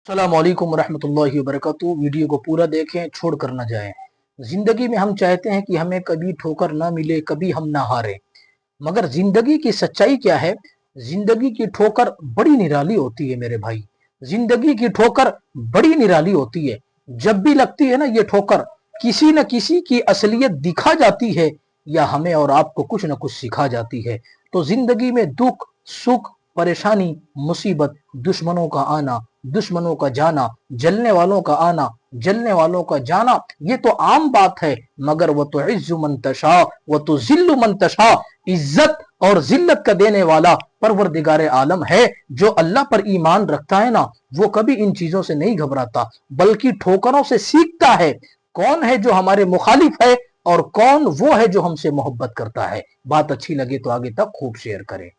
अस्सलाम वालेकुम रहमतुल्लाहि व बरकातुहू। वीडियो को पूरा देखें, छोड़ कर ना जाएं। जिंदगी में हम चाहते हैं कि हमें कभी ठोकर ना मिले, कभी हम ना हारे, मगर जिंदगी की सच्चाई क्या है? जिंदगी की ठोकर बड़ी निराली होती है मेरे भाई। जिंदगी की ठोकर बड़ी निराली होती है। जब भी लगती है ना ये ठोकर, किसी न किसी की असलियत दिखा जाती है या हमें और आपको कुछ न कुछ सिखा जाती है। तो जिंदगी में दुख, सुख, परेशानी, मुसीबत, दुश्मनों का आना, दुश्मनों का जाना, जलने वालों का आना, जलने वालों का जाना, ये तो आम बात है। मगर वो तो इज्जु मन तशा वो तो जिल्लु मन तशा, इज्जत और जिल्लत का देने वाला परवरदिगार आलम है। जो अल्लाह पर ईमान रखता है ना, वो कभी इन चीजों से नहीं घबराता, बल्कि ठोकरों से सीखता है कौन है जो हमारे मुखालिफ है और कौन वो है जो हमसे मोहब्बत करता है। बात अच्छी लगे तो आगे तक खूब शेयर करें।